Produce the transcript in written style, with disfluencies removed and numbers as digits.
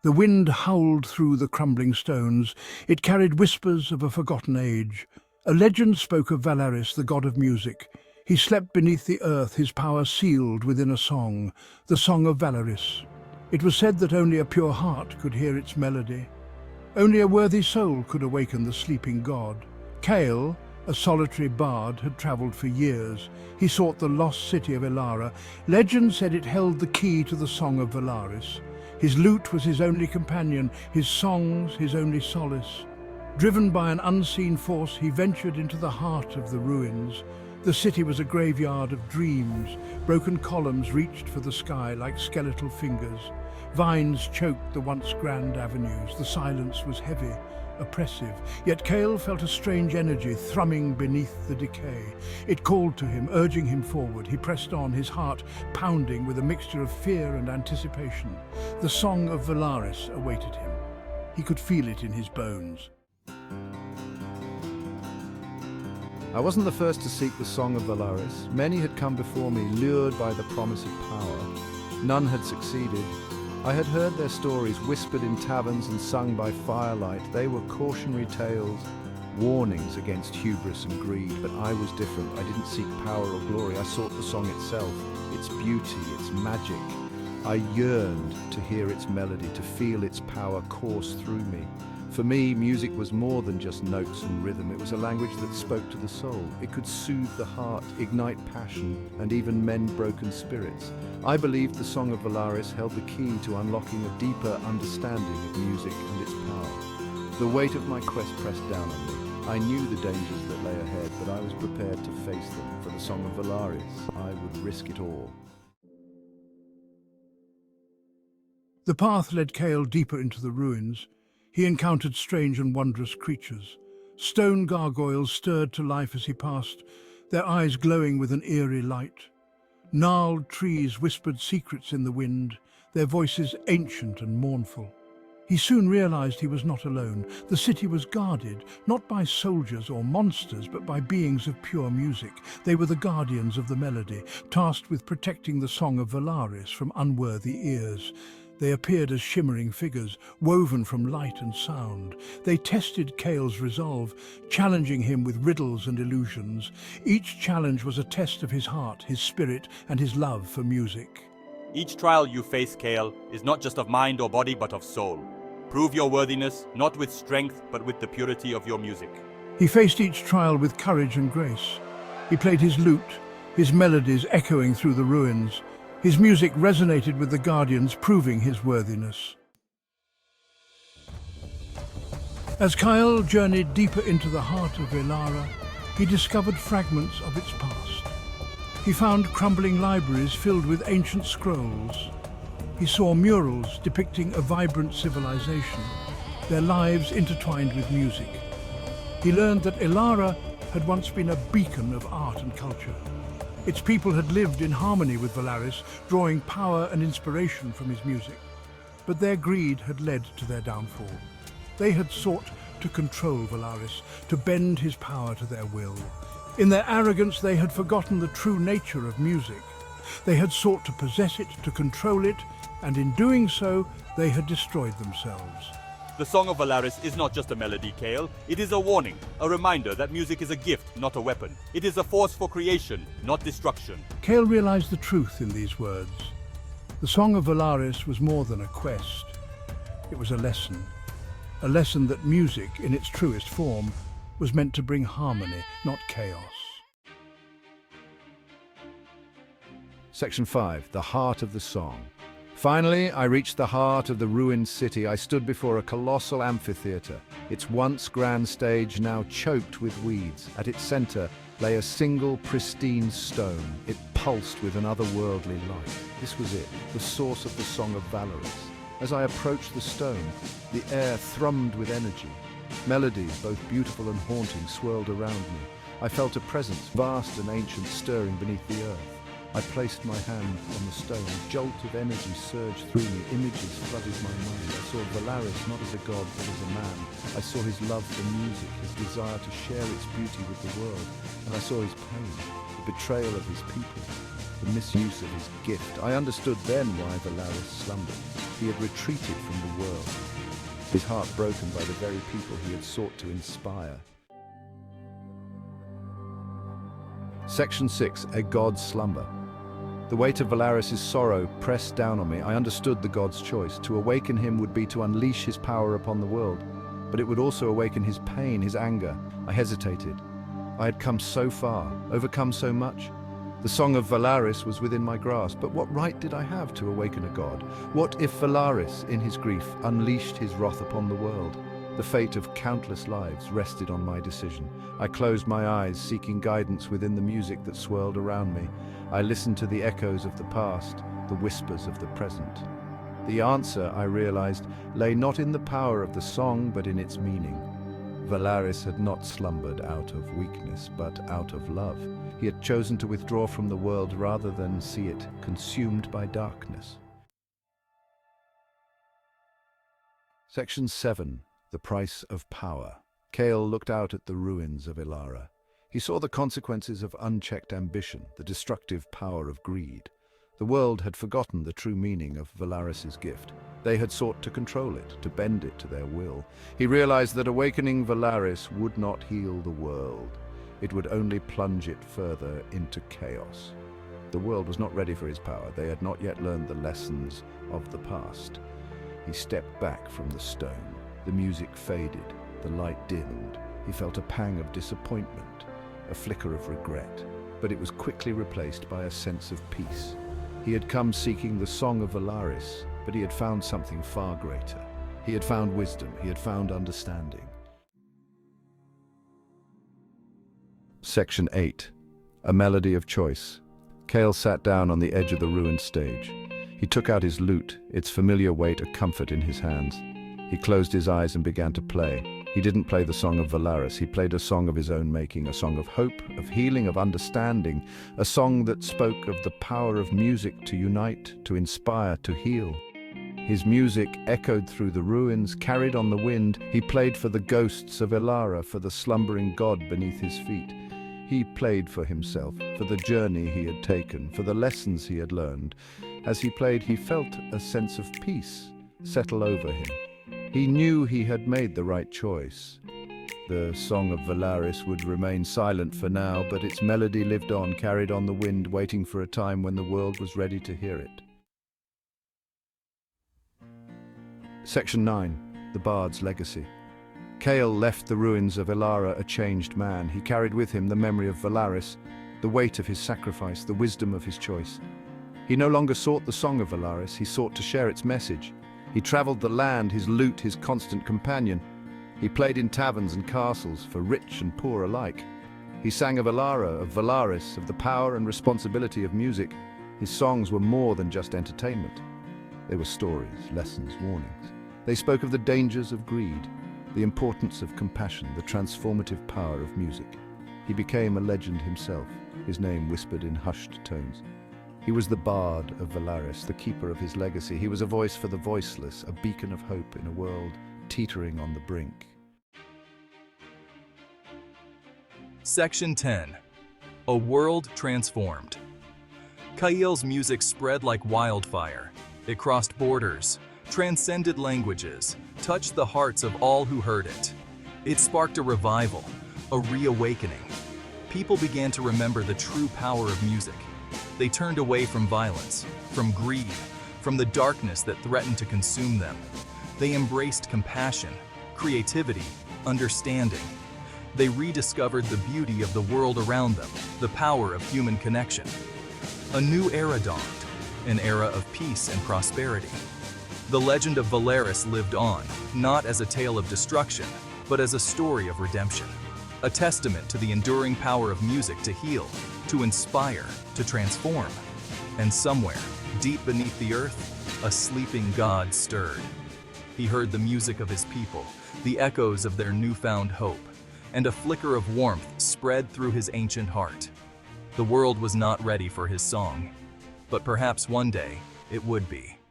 The wind howled through the crumbling stones. It carried whispers of a forgotten age. A legend spoke of Valaris, the god of music. He slept beneath the earth, his power sealed within a song, the song of Valaris. It was said that only a pure heart could hear its melody. Only a worthy soul could awaken the sleeping god. Kael, a solitary bard, had travelled for years. He sought the lost city of Elara. Legend said it held the key to the song of Valaris. His lute was his only companion, his songs his only solace. Driven by an unseen force, he ventured into the heart of the ruins. The city was a graveyard of dreams. Broken columns reached for the sky like skeletal fingers. Vines choked the once grand avenues. The silence was heavy, oppressive. Yet Kael felt a strange energy thrumming beneath the decay. It called to him, urging him forward. He pressed on, his heart pounding with a mixture of fear and anticipation. The song of Valaris awaited him. He could feel it in his bones. I wasn't the first to seek the song of Valaris. Many had come before me, lured by the promise of power. None had succeeded. I had heard their stories whispered in taverns and sung by firelight. They were cautionary tales, warnings against hubris and greed. But I was different. I didn't seek power or glory. I sought the song itself, its beauty, its magic. I yearned to hear its melody, to feel its power course through me. For me, music was more than just notes and rhythm. It was a language that spoke to the soul. It could soothe the heart, ignite passion, and even mend broken spirits. I believed the Song of Valaris held the key to unlocking a deeper understanding of music and its power. The weight of my quest pressed down on me. I knew the dangers that lay ahead, but I was prepared to face them. For the Song of Valaris, I would risk it all. The path led Kael deeper into the ruins. He encountered strange and wondrous creatures. Stone gargoyles stirred to life as he passed, their eyes glowing with an eerie light. Gnarled trees whispered secrets in the wind, their voices ancient and mournful. He soon realized he was not alone. The city was guarded, not by soldiers or monsters, but by beings of pure music. They were the guardians of the melody, tasked with protecting the song of Valaris from unworthy ears. They appeared as shimmering figures, woven from light and sound. They tested Kael's resolve, challenging him with riddles and illusions. Each challenge was a test of his heart, his spirit, and his love for music. Each trial you face, Kael, is not just of mind or body, but of soul. Prove your worthiness, not with strength, but with the purity of your music. He faced each trial with courage and grace. He played his lute, his melodies echoing through the ruins. His music resonated with the Guardians, proving his worthiness. As Kael journeyed deeper into the heart of Elara, he discovered fragments of its past. He found crumbling libraries filled with ancient scrolls. He saw murals depicting a vibrant civilization, their lives intertwined with music. He learned that Elara had once been a beacon of art and culture. Its people had lived in harmony with Valaris, drawing power and inspiration from his music. But their greed had led to their downfall. They had sought to control Valaris, to bend his power to their will. In their arrogance, they had forgotten the true nature of music. They had sought to possess it, to control it, and in doing so, they had destroyed themselves. The Song of Valaris is not just a melody, Kael. It is a warning, a reminder that music is a gift, not a weapon. It is a force for creation, not destruction. Kael realized the truth in these words. The Song of Valaris was more than a quest. It was a lesson that music, in its truest form, was meant to bring harmony, not chaos. Section 5. The Heart of the Song. Finally, I reached the heart of the ruined city. I stood before a colossal amphitheater, its once grand stage now choked with weeds. At its center lay a single pristine stone. It pulsed with an otherworldly light. This was it, the source of the Song of Valaris. As I approached the stone, the air thrummed with energy. Melodies, both beautiful and haunting, swirled around me. I felt a presence, vast and ancient, stirring beneath the earth. I placed my hand on the stone. A jolt of energy surged through me. Images flooded my mind. I saw Valaris not as a god, but as a man. I saw his love for music, his desire to share its beauty with the world. And I saw his pain, the betrayal of his people. the misuse of his gift. I understood then why Valaris slumbered. He had retreated from the world, his heart broken by the very people he had sought to inspire. Section 6. A God's Slumber. The weight of Valaris' sorrow pressed down on me. I understood the god's choice. To awaken him would be to unleash his power upon the world, but it would also awaken his pain, his anger. I hesitated. I had come so far, overcome so much. The song of Valaris was within my grasp, but what right did I have to awaken a god? What if Valaris, in his grief, unleashed his wrath upon the world? The fate of countless lives rested on my decision. I closed my eyes, seeking guidance within the music that swirled around me. I listened to the echoes of the past, the whispers of the present. The answer, I realized, lay not in the power of the song, but in its meaning. Valaris had not slumbered out of weakness, but out of love. He had chosen to withdraw from the world rather than see it consumed by darkness. Section 7. The Price of Power. Kael looked out at the ruins of Elara. He saw the consequences of unchecked ambition, the destructive power of greed. The world had forgotten the true meaning of Valaris' gift. They had sought to control it, to bend it to their will. He realized that awakening Valaris would not heal the world. It would only plunge it further into chaos. The world was not ready for his power. They had not yet learned the lessons of the past. He stepped back from the stone. The music faded, the light dimmed. He felt a pang of disappointment, a flicker of regret, but it was quickly replaced by a sense of peace. He had come seeking the song of Valaris, but he had found something far greater. He had found wisdom, he had found understanding. Section 8. A Melody of Choice. Kael sat down on the edge of the ruined stage. He took out his lute, its familiar weight a comfort in his hands. He closed his eyes and began to play. He didn't play the song of Valaris, he played a song of his own making, a song of hope, of healing, of understanding, a song that spoke of the power of music to unite, to inspire, to heal. His music echoed through the ruins, carried on the wind. He played for the ghosts of Elara, for the slumbering god beneath his feet. He played for himself, for the journey he had taken, for the lessons he had learned. As he played, he felt a sense of peace settle over him. He knew he had made the right choice. The song of Valaris would remain silent for now, but its melody lived on, carried on the wind, waiting for a time when the world was ready to hear it. Section 9. The Bard's Legacy. Kael left the ruins of Elara a changed man. He carried with him the memory of Valaris, the weight of his sacrifice, the wisdom of his choice. He no longer sought the song of Valaris, he sought to share its message. He traveled the land, his lute his constant companion. He played in taverns and castles, for rich and poor alike. He sang of Elara, of Valaris, of the power and responsibility of music. His songs were more than just entertainment. They were stories, lessons, warnings. They spoke of the dangers of greed, the importance of compassion, the transformative power of music. He became a legend himself, his name whispered in hushed tones. He was the bard of Valaris, the keeper of his legacy. He was a voice for the voiceless, a beacon of hope in a world teetering on the brink. Section 10. A World Transformed. Kael's music spread like wildfire. It crossed borders, transcended languages, touched the hearts of all who heard it. It sparked a revival, a reawakening. People began to remember the true power of music. They turned away from violence, from greed, from the darkness that threatened to consume them. They embraced compassion, creativity, understanding. They rediscovered the beauty of the world around them, the power of human connection. A new era dawned, an era of peace and prosperity. The legend of Valaris lived on, not as a tale of destruction, but as a story of redemption. A testament to the enduring power of music to heal, to inspire, to transform. And somewhere, deep beneath the earth, a sleeping god stirred. He heard the music of his people, the echoes of their newfound hope, and a flicker of warmth spread through his ancient heart. The world was not ready for his song, but perhaps one day it would be.